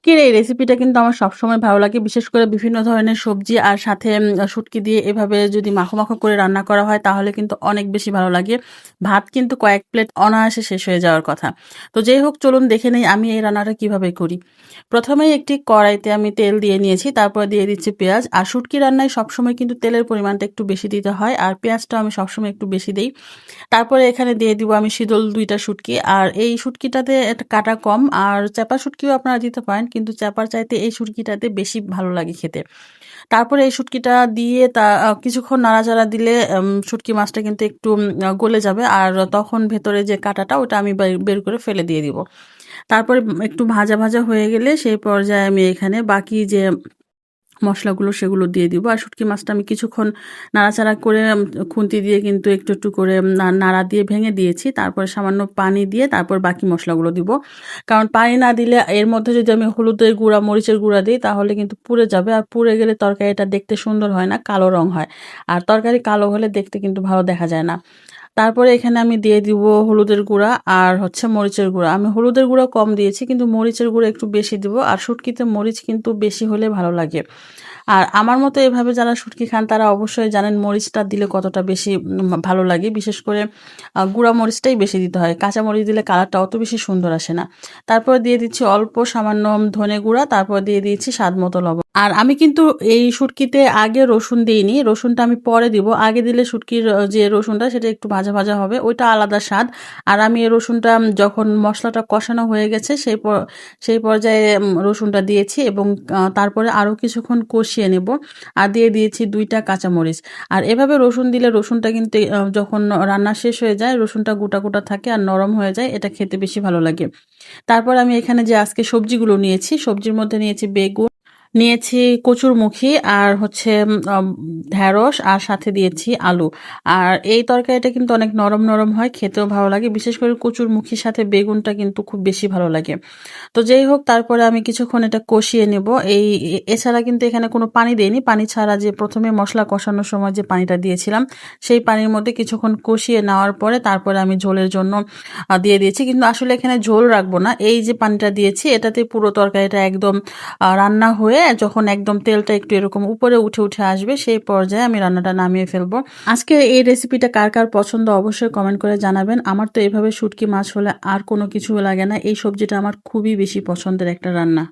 শুটকির এই রেসিপিটা কিন্তু আমার সবসময় ভালো লাগে। বিশেষ করে বিভিন্ন ধরনের সবজি আর সাথে শুটকি দিয়ে এভাবে যদি মাখো, মাখো করে রান্না করা হয় তাহলে কিন্তু অনেক বেশি ভালো লাগে। ভাত কিন্তু কয়েক প্লেট অনায়াসে শেষ হয়ে যাওয়ার কথা। তো যেই হোক চলুন দেখে নেই আমি এই রান্নাটা কিভাবে করি। প্রথমেই একটি কড়াইতে আমি তেল দিয়ে নিয়েছি, তারপরে দিয়ে দিচ্ছি পেঁয়াজ। আর শুটকি রান্নায় সবসময় কিন্তু তেলের পরিমাণটা একটু বেশি দিতে হয় আর পেঁয়াজটাও আমি সবসময় একটু বেশি দেই। তারপরে এখানে দিয়ে দিব আমি শীতল ২ টা শুটকি। আর এই শুটকিটাতে একটা কাঁটা কম আর চ্যাপা শুটকিও আপনারা দিতে পারেন। কিন্তু চ্যাপার চাইতে এই শুটকিটাতে বেশি ভালো লাগে খেতে। তারপরে এই শুটকিটা দিয়ে কিছুক্ষণ নাড়াচাড়া দিলে শুটকি মাছটা কিন্তু একটু গলে যাবে। আর তখন ভেতরে যে কাঁটাটা ওটা আমি বের করে ফেলে দিয়ে দিব। তারপরে একটু ভাজা, ভাজা হয়ে গেলে সেই পর্যায়ে আমি এখানে বাকি যে মসলাগুলো সেগুলো দিয়ে দিব। আর শুটকি মাছটা আমি কিছুক্ষণ নাড়াচাড়া করে খুন্তি দিয়ে কিন্তু একটু, একটু করে নাড়া দিয়ে ভেঙে দিয়েছি। তারপরে সামান্য পানি দিয়ে তারপর বাকি মসলাগুলো দিব। কারণ পানি না দিলে এর মধ্যে যদি আমি হলুদের গুঁড়া, মরিচের গুঁড়া দেই তাহলে কিন্তু পুড়ে যাবে। আর পুড়ে গেলে তরকারিটা দেখতে সুন্দর হয় না, কালো রং হয়। আর তরকারি কালো হলে দেখতে কিন্তু ভালো দেখা যায় না। তারপরে এখানে আমি দিয়ে দিব হলুদের গুঁড়া আর হচ্ছে মরিচের গুঁড়া। আমি হলুদের গুঁড়া কম দিয়েছি কিন্তু মরিচের গুঁড়া একটু বেশি দিব। আর শুটকিতে মরিচ কিন্তু বেশি হলে ভালো লাগে। আর আমার মতো এভাবে যারা শুটকি খান তারা অবশ্যই জানেন মরিচটা দিলে কতটা বেশি ভালো লাগে। বিশেষ করে গুঁড়া মরিচটাই বেশি দিতে হয়। কাঁচা মরিচ দিলে কালারটা অত বেশি সুন্দর আসে না। তারপরে দিয়ে দিচ্ছি অল্প সামান্য ধনে গুঁড়া, তারপর দিয়ে দিয়েছি স্বাদ মতো লবণ। আর আমি কিন্তু এই শুটকিতে আগে রসুন দিইনি। রসুনটা আমি পরে দিব। আগে দিলে শুটকির যে রসুনটা সেটা একটু ভাজা, ভাজা হবে। ওইটা আলাদা স্বাদ। আর আমি এই রসুনটা যখন মসলাটা কষানো হয়ে গেছে সেই পর্যায়ে রসুনটা দিয়েছি এবং তারপরে আরও কিছুক্ষণ কষিয়ে নেব। আর দিয়ে দিয়েছি ২ টা কাঁচামরিচ। আর এভাবে রসুন দিলে রসুনটা কিন্তু যখন রান্না শেষ হয়ে যায় রসুনটা গোটা, গোটা থাকে আর নরম হয়ে যায়। এটা খেতে বেশি ভালো লাগে। তারপর আমি এখানে যে আজকে সবজিগুলো নিয়েছি, সবজির মধ্যে নিয়েছি বেগুন, নিয়েছি কচুরমুখী আর হচ্ছে ঢেঁড়স আর সাথে দিয়েছি আলু। আর এই তরকারিটা কিন্তু অনেক নরম, নরম হয়, খেতেও ভালো লাগে। বিশেষ করে কচুরমুখীর সাথে বেগুনটা কিন্তু খুব বেশি ভালো লাগে। তো যেই হোক তারপরে আমি কিছুক্ষণ এটা কষিয়ে নেব। এছাড়া কিন্তু এখানে কোনো পানি দেইনি। পানি ছাড়া যে ১ম এ মসলা কষানোর সময় যে পানিটা দিয়েছিলাম, সেই পানির মধ্যে কিছুক্ষণ কষিয়ে নেওয়ার পরে তারপরে আমি ঝোলের জন্য দিয়ে দিয়েছি। কিন্তু আসলে এখানে ঝোল রাখবো না। এই যে পানিটা দিয়েছি এটাতে পুরো তরকারিটা একদম রান্না হয়ে যখন একদম তেলটা একটু এরকম উপরে উঠে, উঠে আসবে সেই পর্যায়ে আমি রান্নাটা নামিয়ে ফেলবো। আজকে এই রেসিপিটা কার, কার পছন্দ অবশ্যই কমেন্ট করে জানাবেন। আমার তো এভাবে শুটকি মাছ হলে আর কোনো কিছু লাগে না। এই সবজিটা আমার খুবই বেশি পছন্দের একটা রান্না।